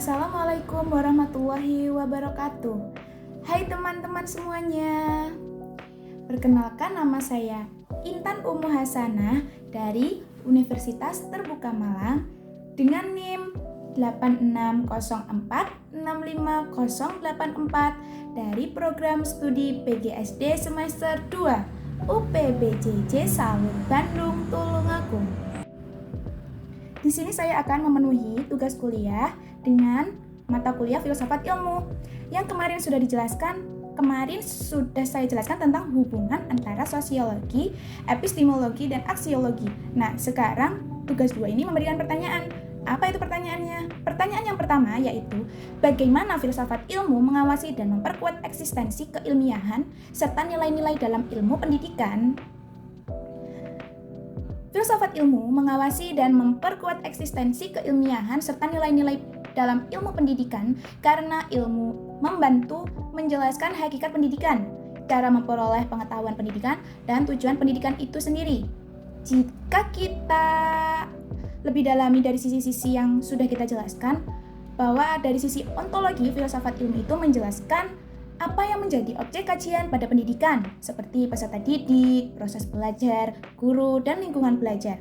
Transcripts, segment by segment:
Assalamualaikum warahmatullahi wabarakatuh. Hai teman-teman semuanya. Perkenalkan, nama saya Intan Ummu Hasanah dari Universitas Terbuka Malang dengan NIM 8604650084 dari program studi PGSD semester 2 UPBJJ Salur Bandung Tulungagung. Di sini saya akan memenuhi tugas kuliah dengan mata kuliah filsafat ilmu yang kemarin sudah saya jelaskan tentang hubungan antara sosiologi, epistemologi, dan aksiologi. Nah, sekarang tugas 2 ini memberikan pertanyaan. Apa itu pertanyaannya? Pertanyaan yang pertama yaitu, bagaimana filsafat ilmu mengawasi dan memperkuat eksistensi keilmiahan serta nilai-nilai dalam ilmu pendidikan? Filsafat ilmu mengawasi dan memperkuat eksistensi keilmiahan serta nilai-nilai dalam ilmu pendidikan karena ilmu membantu menjelaskan hakikat pendidikan, cara memperoleh pengetahuan pendidikan, dan tujuan pendidikan itu sendiri. Jika kita lebih dalami dari sisi-sisi yang sudah kita jelaskan, bahwa dari sisi ontologi, filsafat ilmu itu menjelaskan apa yang menjadi objek kajian pada pendidikan, seperti peserta didik, proses belajar, guru, dan lingkungan belajar.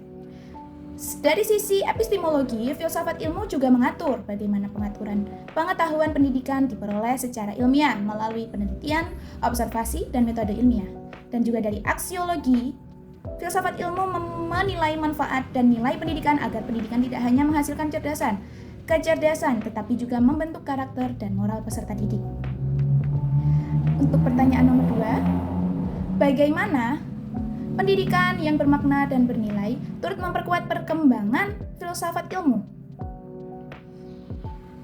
Dari sisi epistemologi, filsafat ilmu juga mengatur bagaimana pengetahuan pendidikan diperoleh secara ilmiah melalui penelitian, observasi, dan metode ilmiah. Dan juga dari aksiologi, filsafat ilmu menilai manfaat dan nilai pendidikan agar pendidikan tidak hanya menghasilkan kecerdasan, tetapi juga membentuk karakter dan moral peserta didik. Untuk pertanyaan nomor 2, bagaimana pendidikan yang bermakna dan bernilai turut memperkuat perkembangan filsafat ilmu?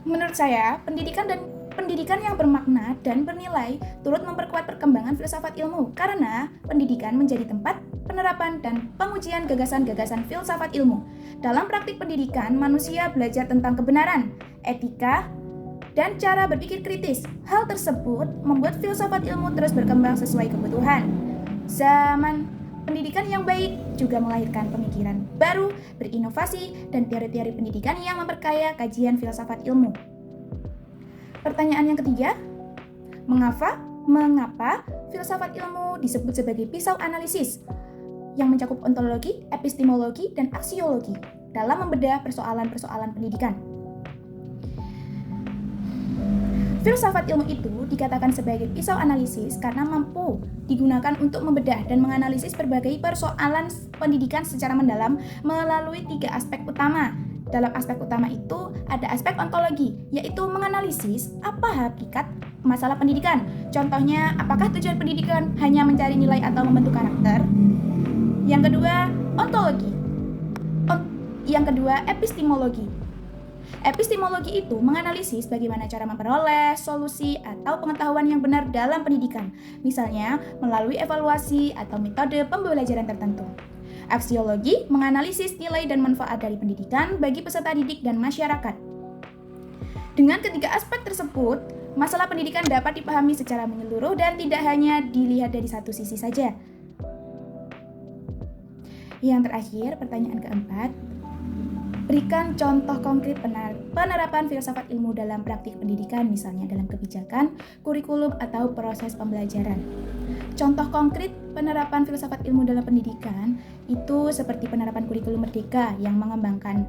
Menurut saya, pendidikan yang bermakna dan bernilai turut memperkuat perkembangan filsafat ilmu karena pendidikan menjadi tempat penerapan dan pengujian gagasan-gagasan filsafat ilmu. Dalam praktik pendidikan, manusia belajar tentang kebenaran, etika, dan cara berpikir kritis. Hal tersebut membuat filsafat ilmu terus berkembang sesuai kebutuhan. Zaman pendidikan yang baik juga melahirkan pemikiran baru, berinovasi, dan teori-teori pendidikan yang memperkaya kajian filsafat ilmu. Pertanyaan yang ketiga, mengapa filsafat ilmu disebut sebagai pisau analisis yang mencakup ontologi, epistemologi, dan aksiologi dalam membedah persoalan-persoalan pendidikan? Filsafat ilmu itu dikatakan sebagai pisau analisis karena mampu digunakan untuk membedah dan menganalisis berbagai persoalan pendidikan secara mendalam melalui 3 aspek utama. Dalam aspek utama itu ada aspek ontologi, yaitu menganalisis apa hakikat masalah pendidikan. Contohnya, apakah tujuan pendidikan hanya mencari nilai atau membentuk karakter? Yang kedua, ontologi. Yang kedua, epistemologi. Epistemologi itu menganalisis bagaimana cara memperoleh solusi atau pengetahuan yang benar dalam pendidikan, misalnya melalui evaluasi atau metode pembelajaran tertentu. Aksiologi menganalisis nilai dan manfaat dari pendidikan bagi peserta didik dan masyarakat. Dengan ketiga aspek tersebut, masalah pendidikan dapat dipahami secara menyeluruh dan tidak hanya dilihat dari satu sisi saja. Yang terakhir, pertanyaan keempat, berikan contoh konkret penerapan filsafat ilmu dalam praktik pendidikan, misalnya dalam kebijakan, kurikulum, atau proses pembelajaran. Contoh konkret penerapan filsafat ilmu dalam pendidikan itu seperti penerapan kurikulum merdeka yang mengembangkan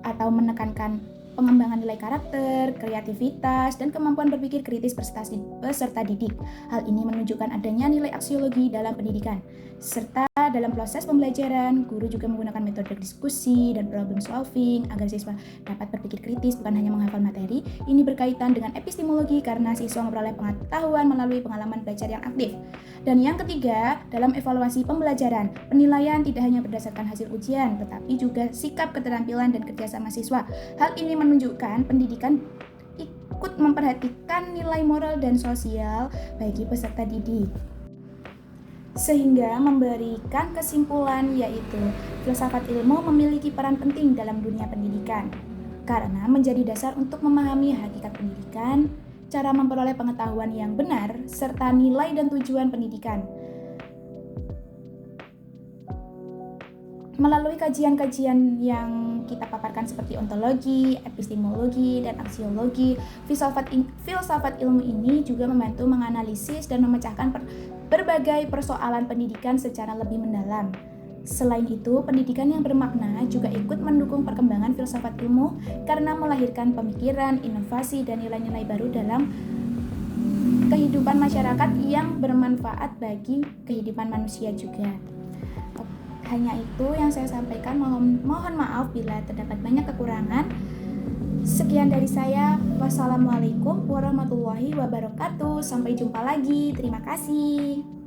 atau menekankan pengembangan nilai karakter, kreativitas, dan kemampuan berpikir kritis peserta didik. Hal ini menunjukkan adanya nilai aksiologi dalam pendidikan. Serta dalam proses pembelajaran, guru juga menggunakan metode diskusi dan problem solving agar siswa dapat berpikir kritis bukan hanya menghafal materi. Ini berkaitan dengan epistemologi karena siswa memperoleh pengetahuan melalui pengalaman belajar yang aktif. Dan yang ketiga, dalam evaluasi pembelajaran, penilaian tidak hanya berdasarkan hasil ujian, tetapi juga sikap, keterampilan, dan kerjasama siswa. Hal ini menunjukkan pendidikan ikut memperhatikan nilai moral dan sosial bagi peserta didik. Sehingga memberikan kesimpulan yaitu filsafat ilmu memiliki peran penting dalam dunia pendidikan karena menjadi dasar untuk memahami hakikat pendidikan, cara memperoleh pengetahuan yang benar, serta nilai dan tujuan pendidikan. Melalui kajian-kajian yang kita paparkan seperti ontologi, epistemologi, dan aksiologi. Filsafat ilmu ini juga membantu menganalisis dan memecahkan berbagai persoalan pendidikan secara lebih mendalam. Selain itu, pendidikan yang bermakna juga ikut mendukung perkembangan filsafat ilmu karena melahirkan pemikiran, inovasi, dan nilai-nilai baru dalam kehidupan masyarakat yang bermanfaat bagi kehidupan manusia juga. Hanya itu yang saya sampaikan, mohon maaf bila terdapat banyak kekurangan. Sekian dari saya. Wassalamualaikum warahmatullahi wabarakatuh. Sampai jumpa lagi. Terima kasih.